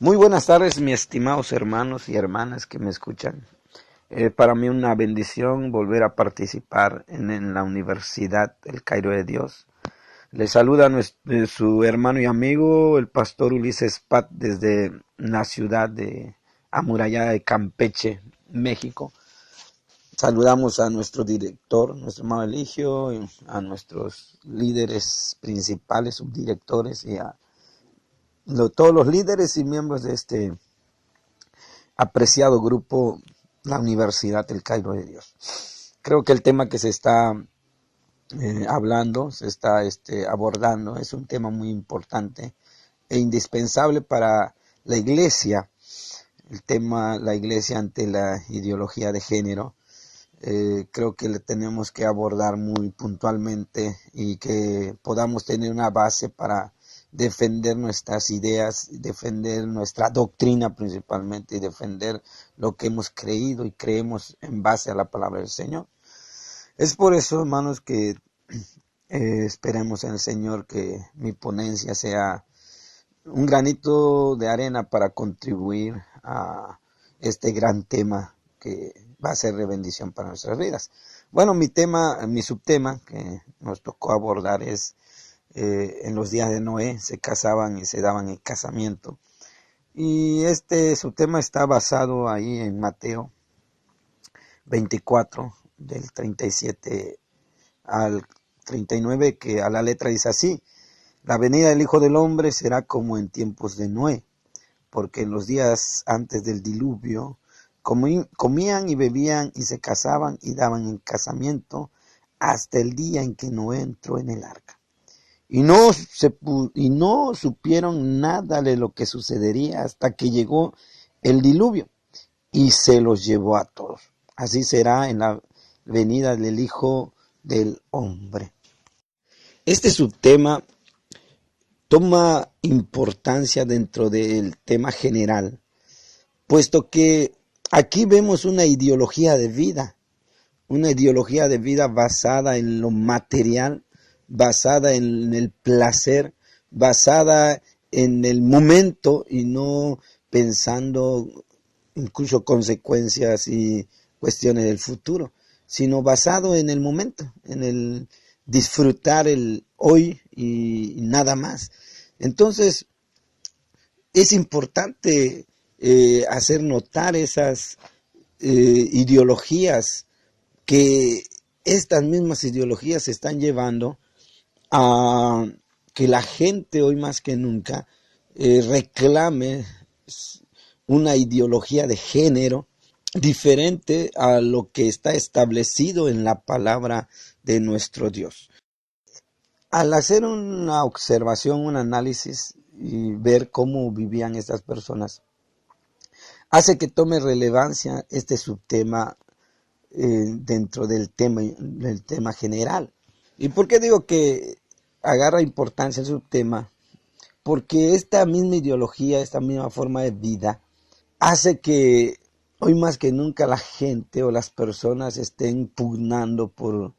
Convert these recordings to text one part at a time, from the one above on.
Muy buenas tardes, mis estimados hermanos y hermanas que me escuchan. Para mí una bendición volver a participar en la Universidad El Cairo de Dios. Les saluda su hermano y amigo, el pastor Ulises Pat, desde la ciudad de amurallada de Campeche, México. Saludamos a nuestro director, nuestro hermano Eligio, y a nuestros líderes principales, subdirectores y a todos los líderes y miembros de este apreciado grupo, la Universidad del Cairo de Dios. Creo que el tema que se está hablando, se está abordando, es un tema muy importante e indispensable para la iglesia. El tema, la iglesia ante la ideología de género, creo que le tenemos que abordar muy puntualmente y que podamos tener una base para defender nuestras ideas, defender nuestra doctrina principalmente y defender lo que hemos creído y creemos en base a la palabra del Señor. Es por eso, hermanos, que esperemos en el Señor que mi ponencia sea un granito de arena para contribuir a este gran tema que va a ser de bendición para nuestras vidas. Bueno, mi subtema que nos tocó abordar es en los días de Noé se casaban y se daban el casamiento. Y subtema está basado ahí en Mateo 24, del 37 al 39, que a la letra dice así: la venida del Hijo del Hombre será como en tiempos de Noé, porque en los días antes del diluvio comían y bebían y se casaban y daban en casamiento hasta el día en que Noé entró en el arca. Y no supieron nada de lo que sucedería hasta que llegó el diluvio y se los llevó a todos. Así será en la venida del Hijo del Hombre. Este subtema toma importancia dentro del tema general, puesto que aquí vemos una ideología de vida basada en lo material, basada en el placer, basada en el momento y no pensando incluso consecuencias y cuestiones del futuro, sino basado en el momento, en el disfrutar el hoy y nada más. Entonces, es importante hacer notar esas ideologías, que estas mismas ideologías se están llevando a que la gente hoy más que nunca reclame una ideología de género diferente a lo que está establecido en la palabra de nuestro Dios. Al hacer una observación, un análisis y ver cómo vivían estas personas, hace que tome relevancia este subtema dentro del tema general. ¿Y por qué digo que agarra importancia el subtema? Porque esta misma ideología, esta misma forma de vida, hace que hoy más que nunca la gente o las personas estén pugnando por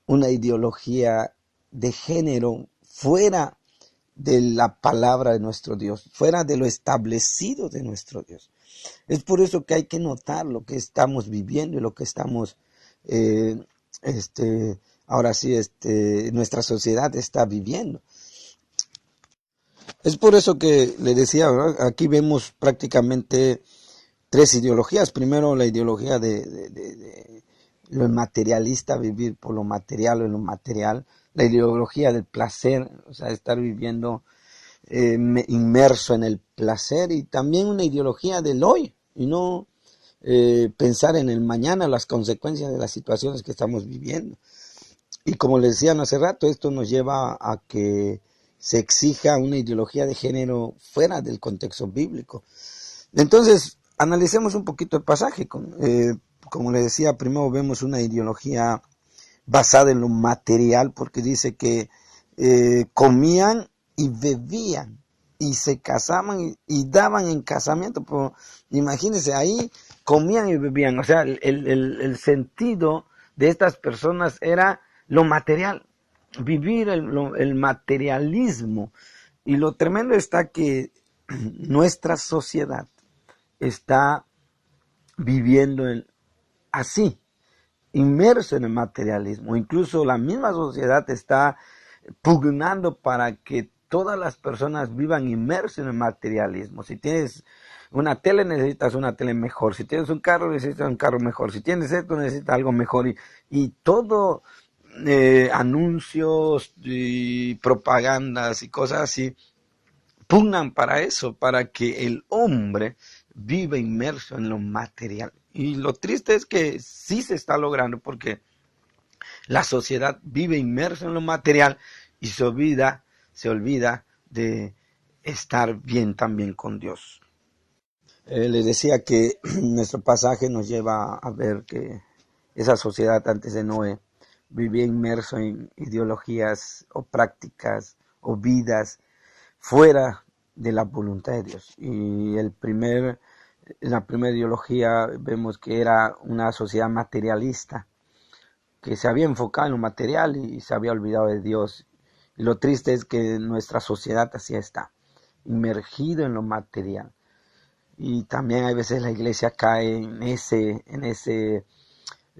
una ideología de género fuera de la palabra de nuestro Dios, fuera de lo establecido de nuestro Dios. Es por eso que hay que notar lo que estamos viviendo y lo que estamos, ahora sí, nuestra sociedad está viviendo. Es por eso que le decía, ¿verdad? Aquí vemos prácticamente tres ideologías. Primero, la ideología de lo materialista, vivir por lo material o en lo material. La ideología del placer, o sea, estar viviendo inmerso en el placer, y también una ideología del hoy y no pensar en el mañana, las consecuencias de las situaciones que estamos viviendo. Y como les decía hace rato, esto nos lleva a que se exija una ideología de género fuera del contexto bíblico. Entonces, analicemos un poquito el pasaje. Como les decía, primero vemos una ideología basada en lo material, porque dice que comían y bebían y se casaban y daban en casamiento. Pero imagínense, ahí comían y bebían, o sea, el sentido de estas personas era lo material, vivir el materialismo. Y lo tremendo está que nuestra sociedad está viviendo así, inmerso en el materialismo. Incluso la misma sociedad está pugnando para que todas las personas vivan inmersos en el materialismo. Si tienes una tele, necesitas una tele mejor. Si tienes un carro, necesitas un carro mejor. Si tienes esto, necesitas algo mejor. Y todo, anuncios y propagandas y cosas así, pugnan para eso, para que el hombre viva inmerso en lo material. Y lo triste es que sí se está logrando, porque la sociedad vive inmersa en lo material y se olvida de estar bien también con Dios. Les decía que nuestro pasaje nos lleva a ver que esa sociedad antes de Noé vivía inmerso en ideologías o prácticas o vidas fuera de la voluntad de Dios. Y la primera ideología vemos que era una sociedad materialista, que se había enfocado en lo material y se había olvidado de Dios. Y lo triste es que nuestra sociedad así está, inmergido en lo material. Y también a veces la iglesia cae en ese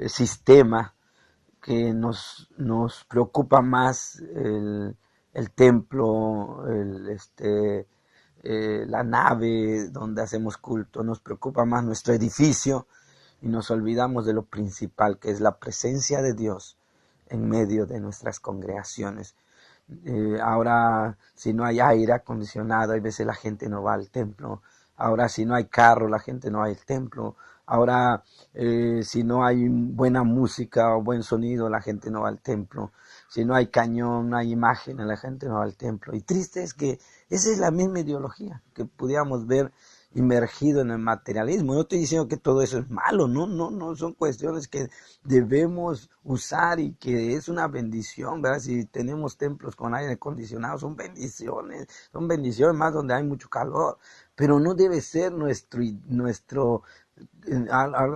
sistema que nos preocupa más el templo, la nave donde hacemos culto, nos preocupa más nuestro edificio y nos olvidamos de lo principal, que es la presencia de Dios en medio de nuestras congregaciones. Ahora, si no hay aire acondicionado, hay veces la gente no va al templo. Ahora, si no hay carro, la gente no va al templo. Ahora, si no hay buena música o buen sonido, la gente no va al templo. Si no hay cañón, no hay imagen, la gente no va al templo. Y triste es que esa es la misma ideología que pudiéramos ver inmergido en el materialismo. No estoy diciendo que todo eso es malo, no, son cuestiones que debemos usar y que es una bendición, ¿verdad? Si tenemos templos con aire acondicionado, son bendiciones más donde hay mucho calor, pero no debe ser nuestro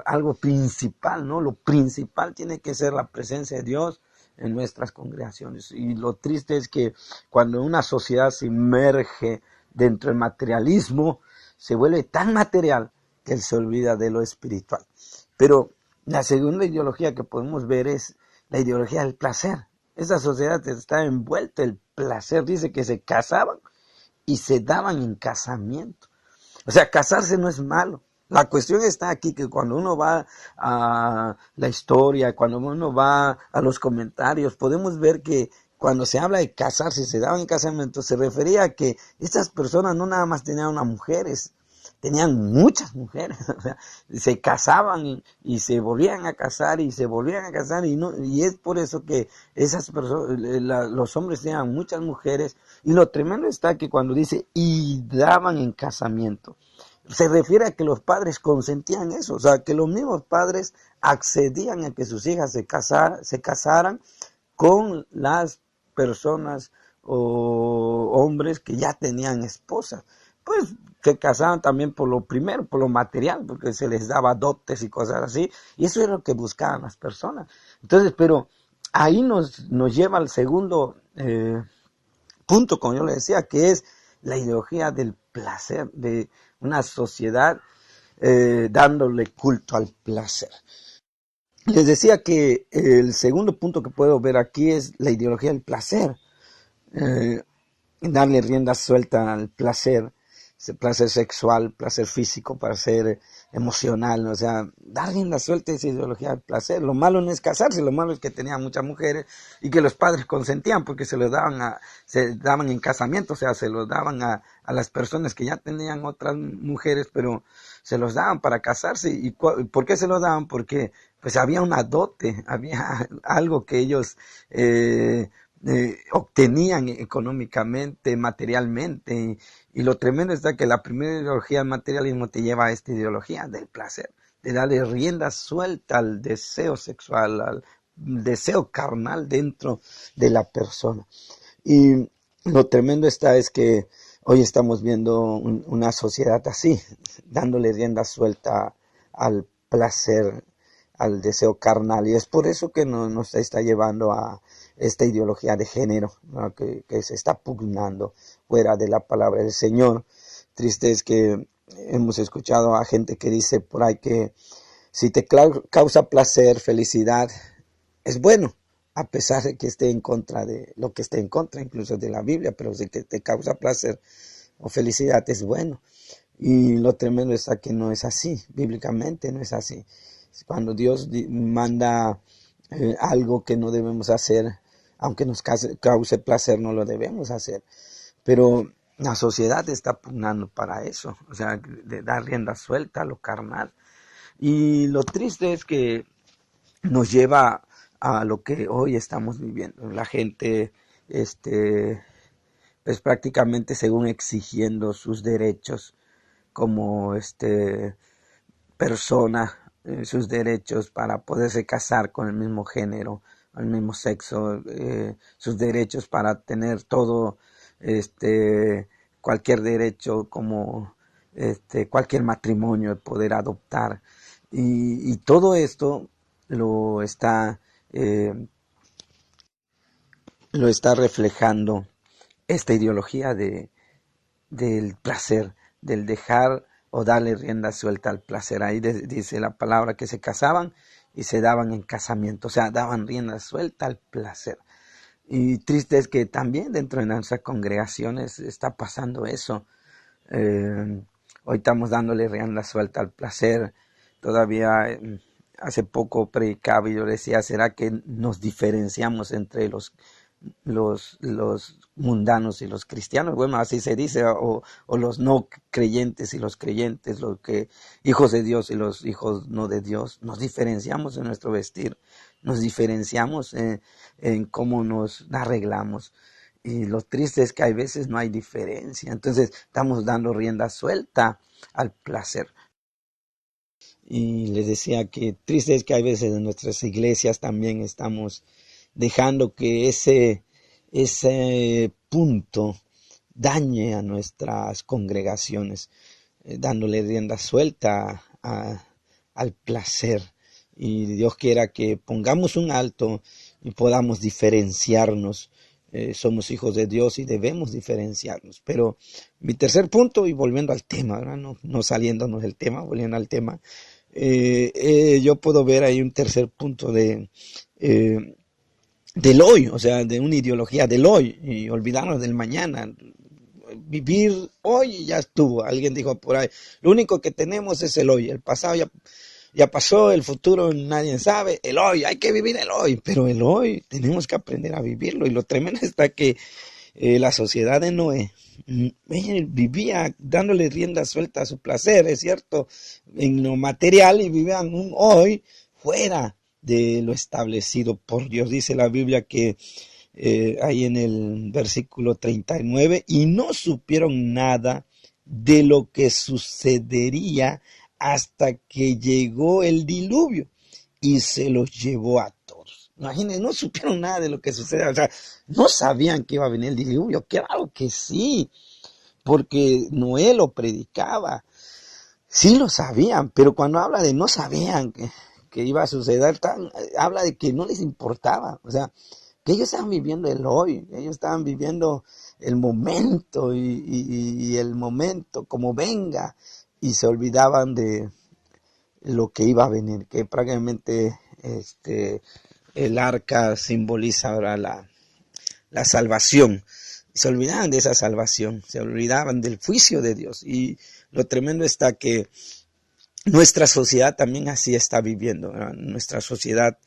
algo principal, ¿no? Lo principal tiene que ser la presencia de Dios en nuestras congregaciones. Y lo triste es que cuando una sociedad se inmerge dentro del materialismo, se vuelve tan material que él se olvida de lo espiritual. Pero la segunda ideología que podemos ver es la ideología del placer. Esa sociedad está envuelta en el placer. Dice que se casaban y se daban en casamiento. O sea, casarse no es malo. La cuestión está aquí, que cuando uno va a la historia, cuando uno va a los comentarios, podemos ver que cuando se habla de casarse, se daban en casamiento, se refería a que estas personas no nada más tenían unas mujeres, tenían muchas mujeres, o sea, se casaban y se volvían a casar y se volvían a casar y es por eso que esas personas, los hombres tenían muchas mujeres. Y lo tremendo está que cuando dice y daban en casamiento, se refiere a que los padres consentían eso, o sea, que los mismos padres accedían a que sus hijas se casaran con las personas o hombres que ya tenían esposas. Pues se casaban también por lo primero, por lo material, porque se les daba dotes y cosas así, y eso es lo que buscaban las personas. Entonces, pero ahí nos lleva al segundo punto, como yo le decía, que es la ideología del placer, de una sociedad dándole culto al placer. Les decía que el segundo punto que puedo ver aquí es la ideología del placer. Eh, Darle rienda suelta al placer sexual, placer físico, placer emocional, o sea, dar rienda suelta a esa ideología del placer. Lo malo no es casarse, lo malo es que tenían muchas mujeres y que los padres consentían porque se daban en casamiento, o sea, se los daban a las personas que ya tenían otras mujeres, pero se los daban para casarse. ¿Y por qué se los daban? Porque pues había una dote, había algo que ellos obtenían económicamente, materialmente, y lo tremendo está que la primera ideología del materialismo te lleva a esta ideología del placer, de darle rienda suelta al deseo sexual, al deseo carnal dentro de la persona. Y lo tremendo está es que hoy estamos viendo una sociedad así, dándole rienda suelta al placer, al deseo carnal, y es por eso que nos está llevando a esta ideología de género, ¿no? que se está pugnando fuera de la palabra del Señor, Triste es que hemos escuchado a gente que dice por ahí que si te causa placer, felicidad, es bueno, a pesar de que esté en contra de lo que esté en contra, incluso de la Biblia, pero si te causa placer o felicidad, es bueno. Y lo tremendo es que no es así, bíblicamente no es así. Cuando Dios manda algo que no debemos hacer, aunque nos cause placer, no lo debemos hacer. Pero la sociedad está pugnando para eso, o sea, de dar rienda suelta a lo carnal. Y lo triste es que nos lleva a lo que hoy estamos viviendo. La gente, pues prácticamente según exigiendo sus derechos como persona, sus derechos para poderse casar con el mismo género, el mismo sexo, sus derechos para tener todo, cualquier derecho como cualquier matrimonio, el poder adoptar. Y todo esto lo está, eh, lo está reflejando esta ideología del placer, del dejar o darle rienda suelta al placer. Ahí dice la palabra que se casaban y se daban en casamiento, o sea, daban rienda suelta al placer. Y triste es que también dentro de nuestras congregaciones está pasando eso. Hoy estamos dándole rienda suelta al placer. Todavía hace poco predicaba y yo decía, ¿será que nos diferenciamos entre los mundanos y los cristianos? Bueno, así se dice, o los no creyentes y los creyentes, los que hijos de Dios y los hijos no de Dios. Nos diferenciamos en nuestro vestir, nos diferenciamos en cómo nos arreglamos. Y lo triste es que hay veces no hay diferencia. Entonces estamos dando rienda suelta al placer. Y les decía que triste es que hay veces en nuestras iglesias también estamos dejando que ese punto dañe a nuestras congregaciones, dándole rienda suelta al placer. Y Dios quiera que pongamos un alto y podamos diferenciarnos. Somos hijos de Dios y debemos diferenciarnos. Pero mi tercer punto, y volviendo al tema, ¿verdad? No saliéndonos del tema, volviendo al tema, yo puedo ver ahí un tercer punto del hoy, o sea, de una ideología del hoy, y olvidarnos del mañana. Vivir hoy y ya estuvo. Alguien dijo por ahí, lo único que tenemos es el hoy, el pasado ya pasó, el futuro nadie sabe, el hoy, hay que vivir el hoy, pero el hoy tenemos que aprender a vivirlo. Y lo tremendo está que la sociedad de Noé vivía dándole rienda suelta a su placer, es cierto, en lo material, y vivían un hoy fuera de lo establecido por Dios. Dice la Biblia que ahí en el versículo 39, y no supieron nada de lo que sucedería hasta que llegó el diluvio y se los llevó a todos. Imagínense, no supieron nada de lo que sucede, o sea, no sabían que iba a venir el diluvio. Claro que sí, porque Noé lo predicaba. Sí lo sabían, pero cuando habla de no sabían que iba a suceder, habla de que no les importaba, o sea, que ellos estaban viviendo el hoy, ellos estaban viviendo el momento y el momento como venga, y se olvidaban de lo que iba a venir, que prácticamente el arca simboliza ahora la salvación. Se olvidaban de esa salvación, se olvidaban del juicio de Dios. Y lo tremendo está que nuestra sociedad también así está viviendo, ¿verdad? Nuestra sociedad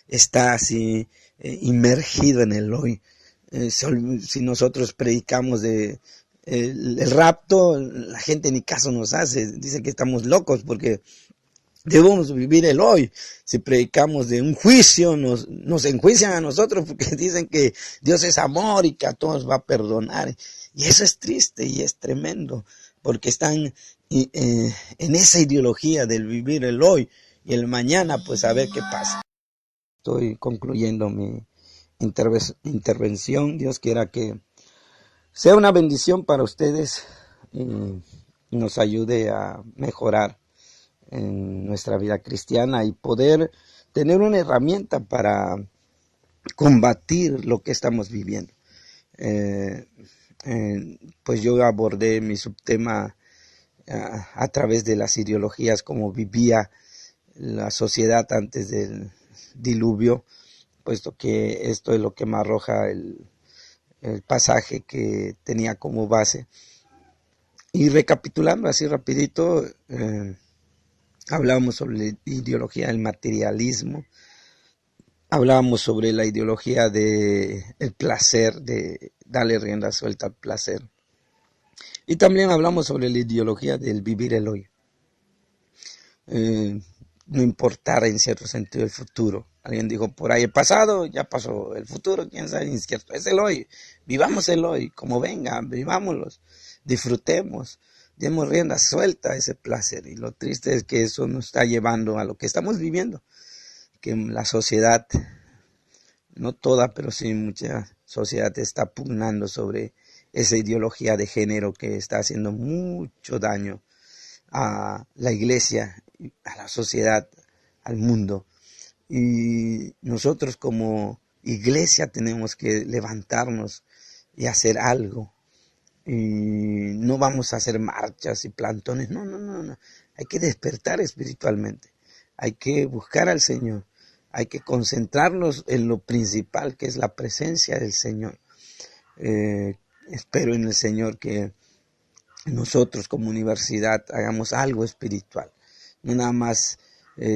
está así inmergido en el hoy. Si nosotros predicamos el rapto, la gente ni caso nos hace, dice que estamos locos porque debemos vivir el hoy. Si predicamos de un juicio, nos enjuician a nosotros porque dicen que Dios es amor y que a todos va a perdonar. Y eso es triste y es tremendo, porque están en esa ideología del vivir el hoy y el mañana, pues a ver qué pasa. Estoy concluyendo mi intervención. Dios quiera que sea una bendición para ustedes y nos ayude a mejorar en nuestra vida cristiana y poder tener una herramienta para combatir lo que estamos viviendo. Pues yo abordé mi subtema a través de las ideologías, como vivía la sociedad antes del diluvio, puesto que esto es lo que me arroja el pasaje que tenía como base. Y recapitulando así rapidito, hablábamos sobre la ideología del materialismo, hablábamos sobre la ideología del placer, de darle rienda suelta al placer. Y también hablamos sobre la ideología del vivir el hoy. No importar en cierto sentido el futuro. Alguien dijo, por ahí el pasado, ya pasó. El futuro, quién sabe, incierto. Es el hoy. Vivamos el hoy, como venga, vivámoslos. Disfrutemos, demos rienda suelta a ese placer. Y lo triste es que eso nos está llevando a lo que estamos viviendo. Que la sociedad, no toda, pero sí mucha sociedad está pugnando sobre esa ideología de género que está haciendo mucho daño a la iglesia, a la sociedad, al mundo. Y nosotros como iglesia tenemos que levantarnos y hacer algo. Y no vamos a hacer marchas y plantones, no. Hay que despertar espiritualmente. Hay que buscar al Señor. Hay que concentrarnos en lo principal, que es la presencia del Señor. Espero en el Señor que nosotros como universidad hagamos algo espiritual. No nada más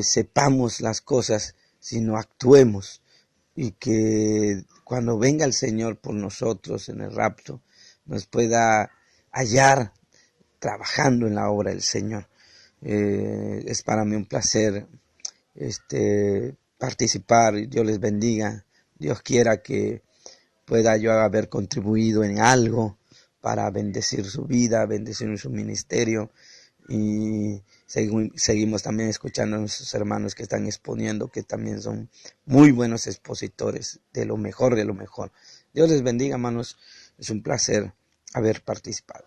sepamos las cosas, sino actuemos. Y que cuando venga el Señor por nosotros en el rapto, nos pueda hallar trabajando en la obra del Señor. Es para mí un placer participar. Dios les bendiga. Dios quiera que pueda yo haber contribuido en algo para bendecir su vida, bendecir su ministerio. Y seguimos también escuchando a nuestros hermanos que están exponiendo, que también son muy buenos expositores de lo mejor de lo mejor. Dios les bendiga, hermanos. Es un placer haber participado.